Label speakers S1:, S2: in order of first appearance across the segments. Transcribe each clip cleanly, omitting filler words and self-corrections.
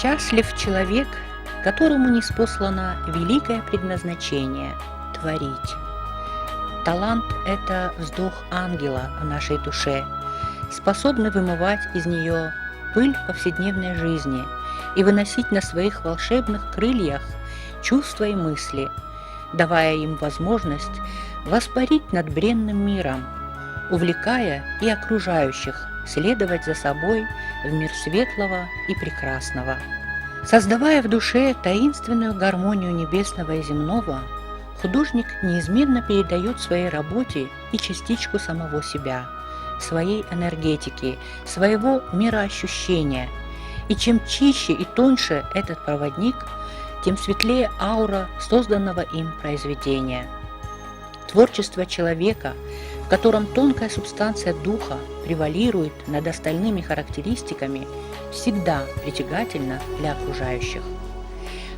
S1: Счастлив человек, которому ниспослано великое предназначение – творить. Талант – это вздох ангела в нашей душе, способный вымывать из нее пыль повседневной жизни и выносить на своих волшебных крыльях чувства и мысли, давая им возможность воспарить над бренным миром, увлекая и окружающих следовать за собой в мир светлого и прекрасного. Создавая в душе таинственную гармонию небесного и земного, художник неизменно передает своей работе и частичку самого себя, своей энергетики, своего мироощущения. И чем чище и тоньше этот проводник, тем светлее аура созданного им произведения. Творчество человека, в котором тонкая субстанция духа превалирует над остальными характеристиками, всегда притягательно для окружающих.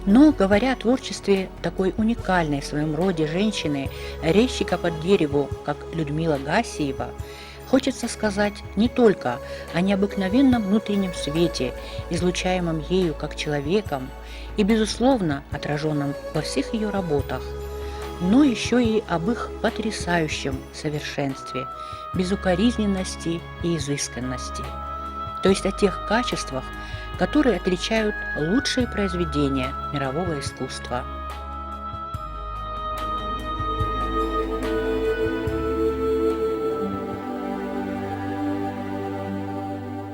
S1: Но, говоря о творчестве такой уникальной в своем роде женщины, резчика под дереву, как Людмила Гассиева, хочется сказать не только о необыкновенном внутреннем свете, излучаемом ею как человеком и, безусловно, отраженном во всех ее работах, но еще и об их потрясающем совершенстве, безукоризненности и изысканности, то есть о тех качествах, которые отличают лучшие произведения мирового искусства.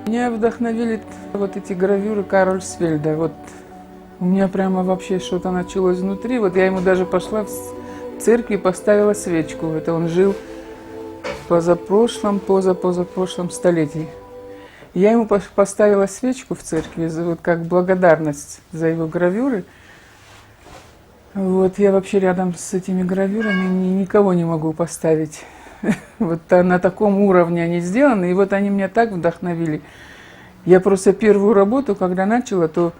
S2: Меня вдохновили вот эти гравюры Кароль Свельда. Вот у меня прямо вообще что-то началось внутри. Вот я ему даже пошла в церкви и поставила свечку. Это он жил в позапрошлом столетии. Я ему поставила свечку в церкви, вот как благодарность за его гравюры. Вот я вообще рядом с этими гравюрами никого не могу поставить. Вот на таком уровне они сделаны, и вот они меня так вдохновили. Я просто первую работу, когда начала, то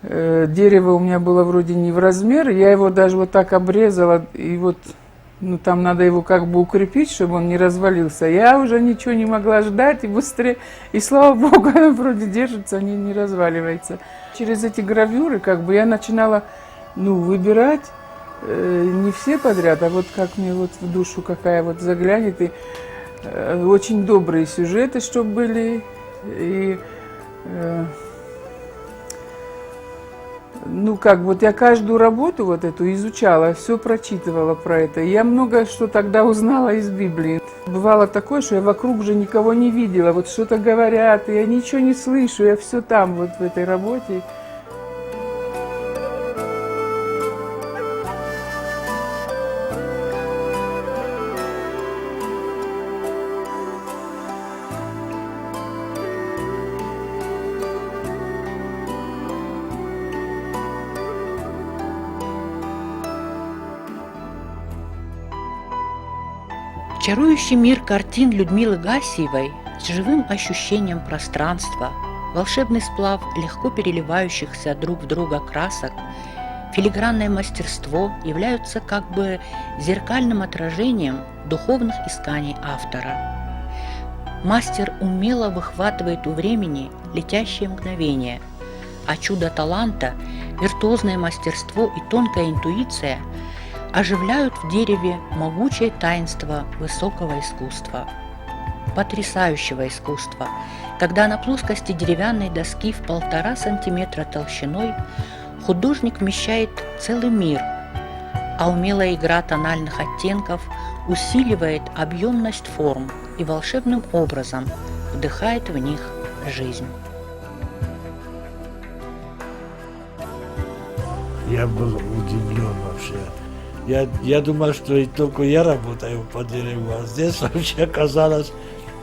S2: дерево у меня было вроде не в размер, я его даже вот так обрезала, и вот там надо его как бы укрепить, чтобы он не развалился. Я уже ничего не могла ждать, и быстрее, и слава богу, оно вроде держится, не разваливается. Через эти гравюры как бы я начинала выбирать не все подряд, а вот как мне вот в душу какая вот заглянет, и очень добрые сюжеты, чтобы были, и я каждую работу вот эту изучала, все прочитывала про это. Я много что тогда узнала из Библии. Бывало такое, что я вокруг уже никого не видела, вот что-то говорят, и я ничего не слышу, я все там вот в этой работе.
S1: Чарующий мир картин Людмилы Гассиевой с живым ощущением пространства, волшебный сплав легко переливающихся друг в друга красок, филигранное мастерство являются как бы зеркальным отражением духовных исканий автора. Мастер умело выхватывает у времени летящие мгновения, а чудо таланта, виртуозное мастерство и тонкая интуиция оживляют в дереве могучее таинство высокого искусства, потрясающего искусства, когда на плоскости деревянной доски в 1,5 сантиметра толщиной художник вмещает целый мир, а умелая игра тональных оттенков усиливает объемность форм и волшебным образом вдыхает в них жизнь.
S3: Я был удивлен вообще. Я думал, что и только я работаю по дереву, а здесь вообще оказалось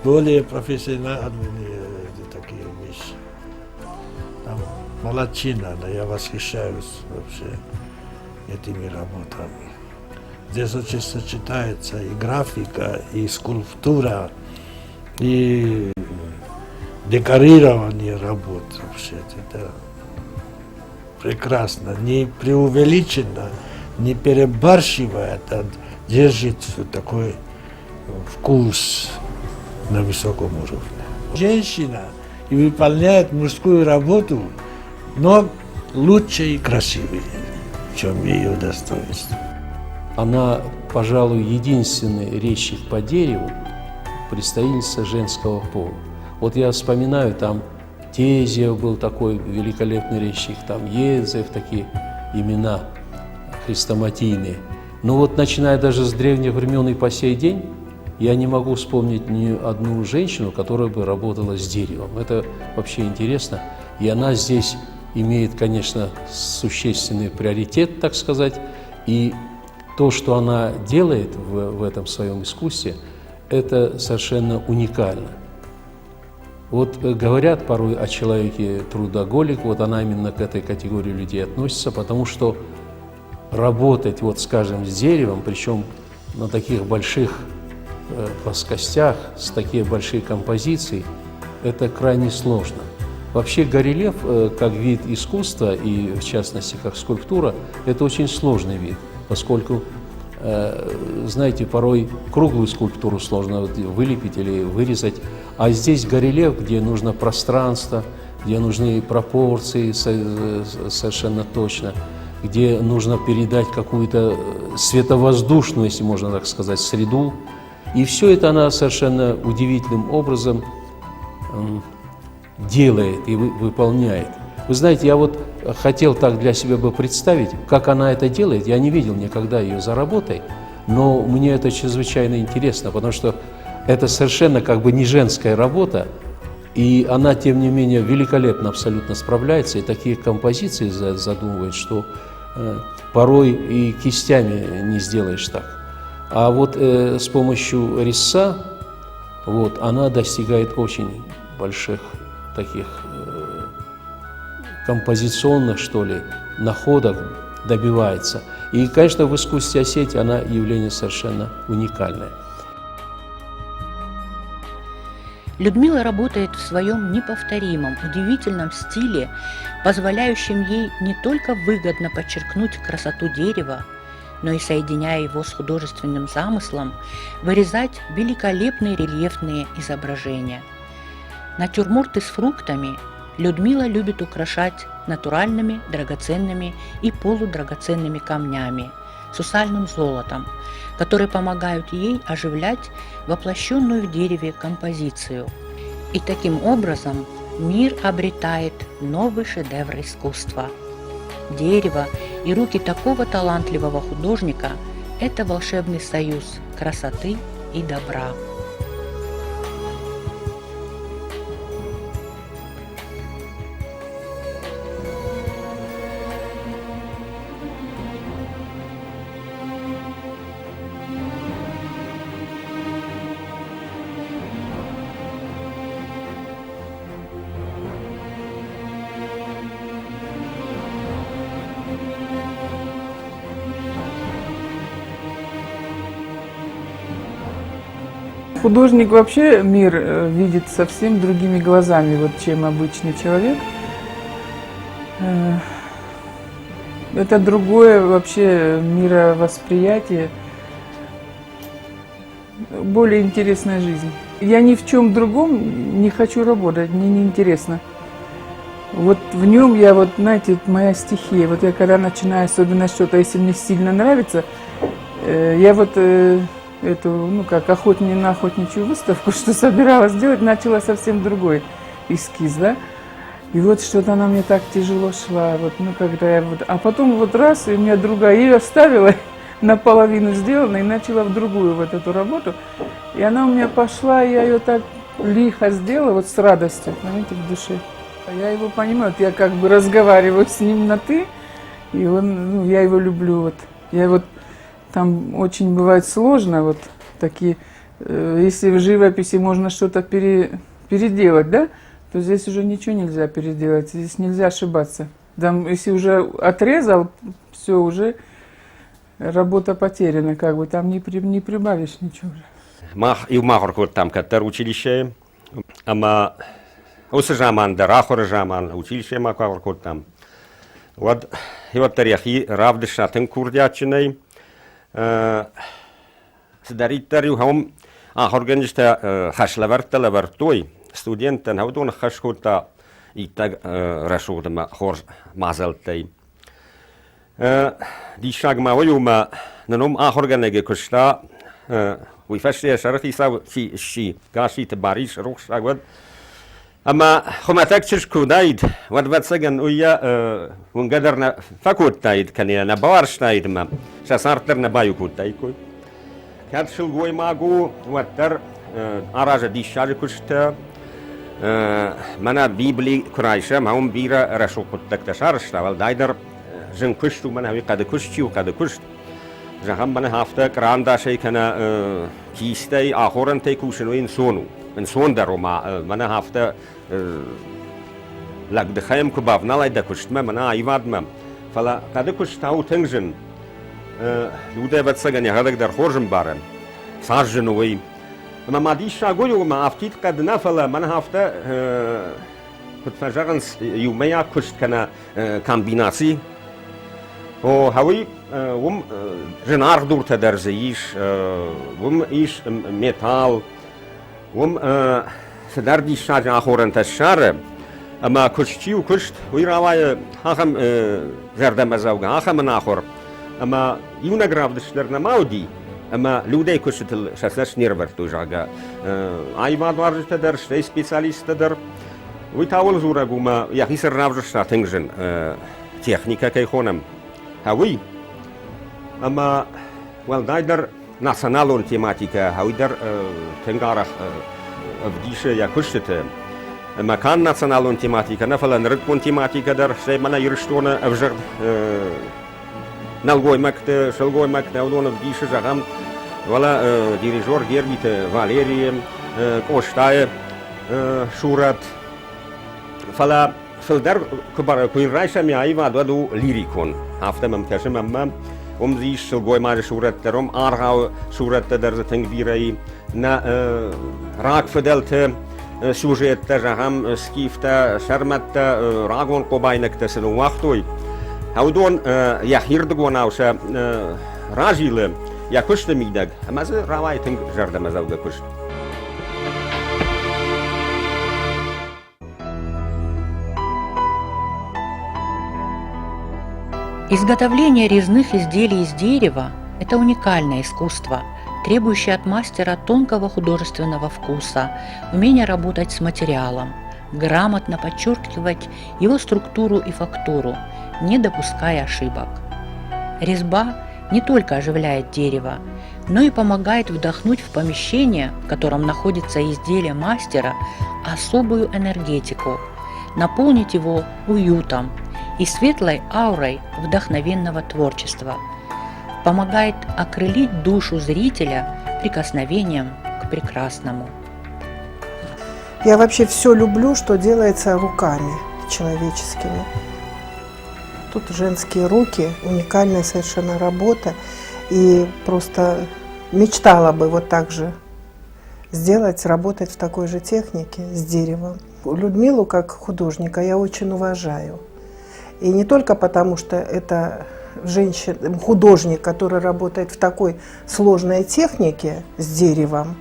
S3: более профессиональные такие вещи. Там молодчина, но я восхищаюсь вообще этими работами. Здесь очень сочетается и графика, и скульптура, и декорирование работ. Вообще это прекрасно, не преувеличено, не перебарщивая, а держит такой вкус на высоком уровне. Женщина и выполняет мужскую работу но лучше и красивее, чем ее достоинство.
S4: Она, пожалуй, единственный резчик по дереву, представительница женского пола. Вот я вспоминаю, там Тезиев был такой великолепный резчик, там Езев, такие имена хрестоматийные. Но вот начиная даже с древних времен и по сей день, я не могу вспомнить ни одну женщину, которая бы работала с деревом. Это вообще интересно. И она здесь имеет, конечно, существенный приоритет, так сказать. И то, что она делает в этом своем искусстве, это совершенно уникально. Вот говорят порой о человеке трудоголик, вот она именно к этой категории людей относится, потому что работать, вот скажем, с деревом, причем на таких больших плоскостях, с такие большие композиции, это крайне сложно. Вообще горельеф, как вид искусства и, в частности, как скульптура, это очень сложный вид, поскольку, знаете, порой круглую скульптуру сложно вылепить или вырезать, а здесь горельеф, где нужно пространство, где нужны пропорции совершенно точно, где нужно передать какую-то световоздушную, если можно так сказать, среду. И все это она совершенно удивительным образом делает и выполняет. Вы знаете, я вот хотел так для себя бы представить, как она это делает. Я не видел никогда ее за работой, но мне это чрезвычайно интересно, потому что это совершенно как бы не женская работа, и она, тем не менее, великолепно абсолютно справляется, и такие композиции задумывает, что порой и кистями не сделаешь так. А вот с помощью резца вот, она достигает очень больших таких композиционных, что ли, находок, добивается. И, конечно, в искусстве Осетии она явление совершенно уникальное.
S1: Людмила работает в своем неповторимом, удивительном стиле, позволяющем ей не только выгодно подчеркнуть красоту дерева, но и, соединяя его с художественным замыслом, вырезать великолепные рельефные изображения. Натюрморты с фруктами Людмила любит украшать натуральными, драгоценными и полудрагоценными камнями, сусальным золотом, которые помогают ей оживлять воплощенную в дереве композицию. И таким образом мир обретает новый шедевр искусства. Дерево и руки такого талантливого художника – это волшебный союз красоты и добра.
S2: Художник вообще мир видит совсем другими глазами, вот, чем обычный человек. Это другое вообще мировосприятие, более интересная жизнь. Я ни в чем другом не хочу работать, мне неинтересно. Вот в нем я, вот, знаете, моя стихия. Вот я когда начинаю особенно что-то, если мне сильно нравится, я вот эту, ну как, на охотничью выставку, что собиралась делать, начала совсем другой эскиз, да. И вот что-то она мне так тяжело шла, вот, ну когда я вот, а потом вот раз, и у меня другая, я ее оставила, наполовину сделана, и начала в другую вот эту работу. И она у меня пошла, и я ее так лихо сделала, вот с радостью, понимаете, в душе. Я его понимаю, вот я как бы разговариваю с ним на «ты», и он, ну, я его люблю, вот. Я вот, там очень бывает сложно, вот такие, если в живописи можно что-то переделать, да, то здесь уже ничего нельзя переделать, здесь нельзя ошибаться. Там, если уже отрезал, все, уже работа потеряна, как бы, там не прибавишь ничего.
S5: Ив махор там каттар училище, ама осы жаманда, рахор жаман училище махор там. Вот, и вот тарихи равдышатын курдячиной. Сдариттарю хам ахорганишта хашлаварта лавартой студентан хаудон хашхута и так решутама хорс мазелтей. Die sagen mal, oi, nanom achorganege kusta, we verstehen, sharati sa si gashi te baris roch sagwad. Ama khomataktish kudaid, wat sagen uya un gadarna fakutaid kania na barstaid ma. Shasartler na bayu kutaid ko. Katshul goy magu watar araja di shari kusta. Mana bibli kuraisha maum bira rashu kutak tasharsta wal daider زن كشتو من هوي قد كشتي وقد كشت زهم من هفته كراندا شيء كنا كيستي آخرن تيكوشنو إنسون درو ما من هفته لق دخيم كباب نلاقي دكشت ما من أيواد ما فلا قد كشت هاو تنجن لوده بتسجن يهذا در خورجن بارن سارجنوي ما ديش أقوله ما أفتيت قد نفلا من هفته كنت فجرنس يوميا كشت كنا كامبيناسي او هوي جنار دور تدرزيش ايش ميتال سدردي شاج اخورن تشار اما كشتي وكشت ويراواي هاخم زردم زوجا هاخم اخر اما يونغراف دشلرنا ماودي اما لودي كشت الشاسلاش نيرفرتو جاغا ايواد وارج تدر شتي سبيциалист تدر ويتاول زورغوما يخيسر نافج شتاتنجن تكنيكا كيخونم هاوي اما والدايدر ناسيونالون تيماتيكا هاويدر تنغارخ افديشه يا كشته اما كان ناسيونالون تيماتيكا نفلا نركون تيماتيكا در شي منا يرشتونا افجر نالغوي مكت شلغوي مكت اودون افديشه زغام ولا ديريجور جيربيت فاليري كوشتاي شورات فلا فالدر كبار كوين رايشة ميايفا دودو ليريكون هفته ممتشم أما زيش شلغوي مار شورت درم آرغاو شورت در تنگبيري نا راك فدلت سوجيت تجهم سكيفتا شرمت راغون قباينك تسنو وقتوي هودون يحيردگون اوشا راجيل يا كشت ميدگ اما ز راواي تنگ جردم زوگ كشت
S1: Изготовление резных изделий из дерева – это уникальное искусство, требующее от мастера тонкого художественного вкуса, умения работать с материалом, грамотно подчеркивать его структуру и фактуру, не допуская ошибок. Резьба не только оживляет дерево, но и помогает вдохнуть в помещение, в котором находится изделие мастера, особую энергетику, наполнить его уютом и светлой аурой вдохновенного творчества, помогает окрылить душу зрителя прикосновением к прекрасному.
S6: Я вообще все люблю, что делается руками человеческими. Тут женские руки, уникальная совершенно работа. И просто мечтала бы вот так же сделать, работать в такой же технике с деревом. Людмилу как художника я очень уважаю. И не только потому, что это женщина, художник, который работает в такой сложной технике с деревом,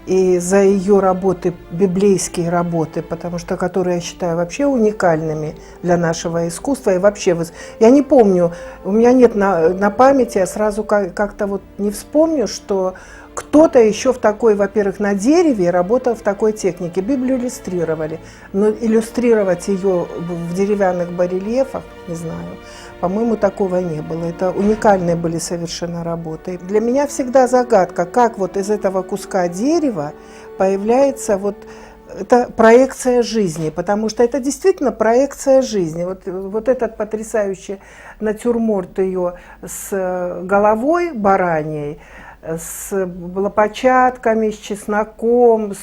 S6: и за ее работы, библейские работы, потому что которые я считаю вообще уникальными для нашего искусства. И вообще, я не помню, у меня нет на памяти, я сразу как-то вот не вспомню, что кто-то еще в такой, во-первых, на дереве работал в такой технике. Библию иллюстрировали, но иллюстрировать ее в деревянных барельефах, не знаю, по-моему, такого не было. Это уникальные были совершенно работы. Для меня всегда загадка, как вот из этого куска дерева появляется вот это проекция жизни, потому что это действительно проекция жизни. Вот этот потрясающий натюрморт ее с головой бараньей, с лопачатками, с чесноком,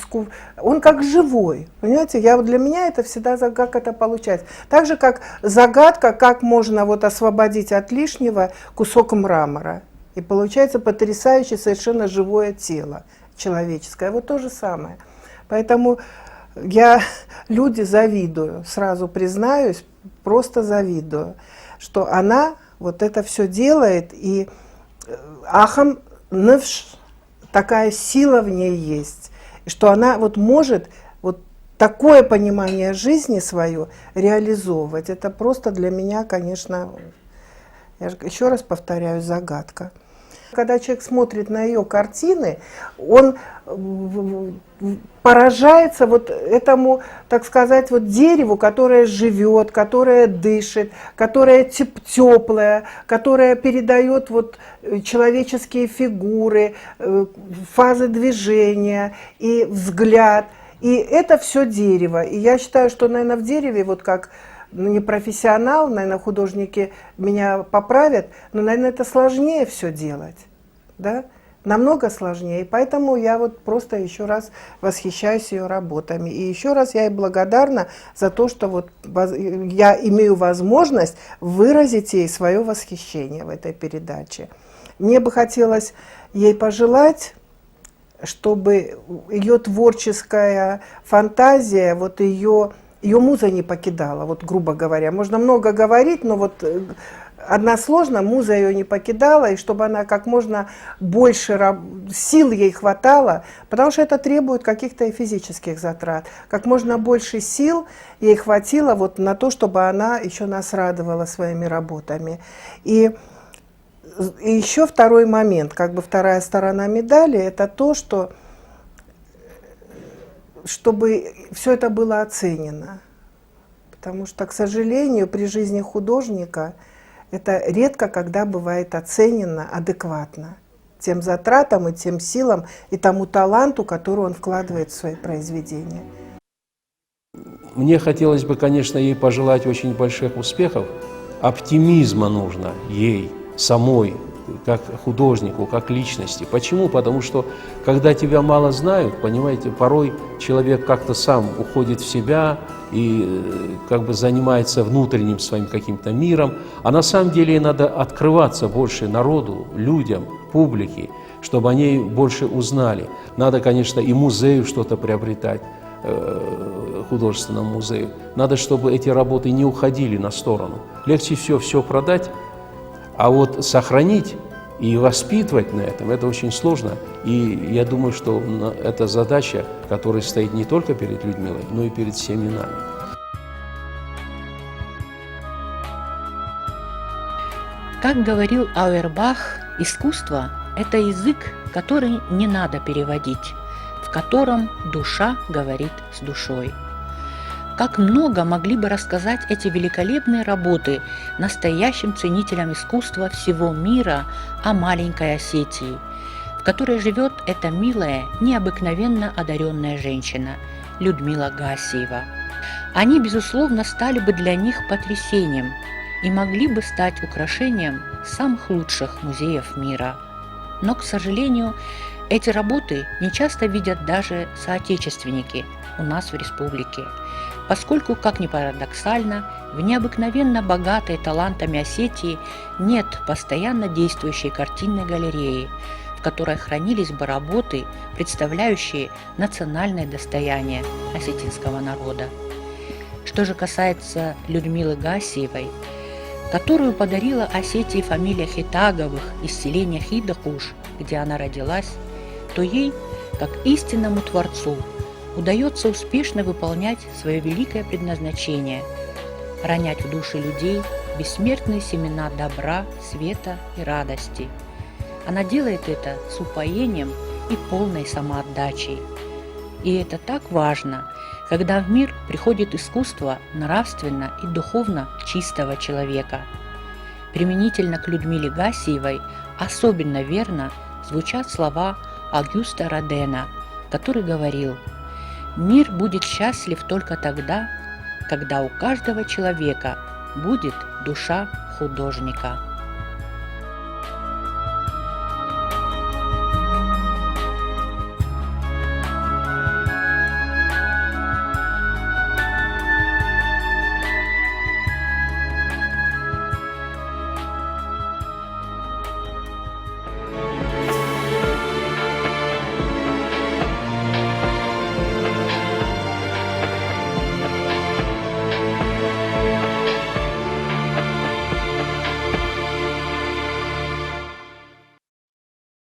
S6: он как живой, понимаете? Для меня это всегда загадка, как это получается. Так же, как загадка, как можно вот освободить от лишнего кусок мрамора. И получается потрясающее совершенно живое тело человеческое. Вот то же самое. Поэтому я люди завидую, сразу признаюсь, просто завидую, что она вот это все делает, и ахам такая сила в ней есть, что она вот может вот такое понимание жизни свое реализовывать, это просто для меня, конечно, я же еще раз повторяю, загадка. Когда человек смотрит на ее картины, он поражается вот этому, так сказать, вот дереву, которое живет, которое дышит, которое теплое, которое передает вот человеческие фигуры, фазы движения и взгляд. И это все дерево. И я считаю, что, наверное, в дереве, вот как не профессионал, наверное, художники меня поправят, но, наверное, это сложнее все делать, да? Намного сложнее. И поэтому я вот просто еще раз восхищаюсь ее работами. И еще раз я ей благодарна за то, что вот я имею возможность выразить ей свое восхищение в этой передаче. Мне бы хотелось ей пожелать, чтобы ее творческая фантазия, вот ее муза не покидала, вот грубо говоря. Можно много говорить, но вот односложно муза ее не покидала, и чтобы она как можно больше сил ей хватало, потому что это требует каких-то и физических затрат. Как можно больше сил ей хватило вот на то, чтобы она еще нас радовала своими работами. И еще второй момент, как бы вторая сторона медали, это то, что чтобы все это было оценено. Потому что, к сожалению, при жизни художника это редко когда бывает оценено адекватно тем затратам и тем силам и тому таланту, который он вкладывает в свои произведения.
S4: Мне хотелось бы, конечно, ей пожелать очень больших успехов. Оптимизма нужно ей самой, как художнику, как личности. Почему? Потому что, когда тебя мало знают, понимаете, порой человек как-то сам уходит в себя и как бы занимается внутренним своим каким-то миром. А на самом деле надо открываться больше народу, людям, публике, чтобы они больше узнали. Надо, конечно, и музею что-то приобретать, художественному музею. Надо, чтобы эти работы не уходили на сторону. Легче все продать, а вот сохранить и воспитывать на этом, это очень сложно. И я думаю, что это задача, которая стоит не только перед Людмилой, но и перед всеми нами.
S1: Как говорил Ауэрбах, искусство – это язык, который не надо переводить, в котором душа говорит с душой. Как много могли бы рассказать эти великолепные работы настоящим ценителям искусства всего мира о маленькой Осетии, в которой живет эта милая, необыкновенно одаренная женщина Людмила Гассиева. Они, безусловно, стали бы для них потрясением и могли бы стать украшением самых лучших музеев мира. Но, к сожалению, эти работы не часто видят даже соотечественники у нас в республике, поскольку, как ни парадоксально, в необыкновенно богатой талантами Осетии нет постоянно действующей картинной галереи, в которой хранились бы работы, представляющие национальное достояние осетинского народа. Что же касается Людмилы Гассиевой, которую подарила Осетии фамилия Хитаговых из селения Хидакуш, где она родилась, то ей, как истинному творцу, удается успешно выполнять свое великое предназначение – ронять в души людей бессмертные семена добра, света и радости. Она делает это с упоением и полной самоотдачей. И это так важно, когда в мир приходит искусство нравственно и духовно чистого человека. Применительно к Людмиле Гассиевой особенно верно звучат слова Огюста Родена, который говорил: «Мир будет счастлив только тогда, когда у каждого человека будет душа художника».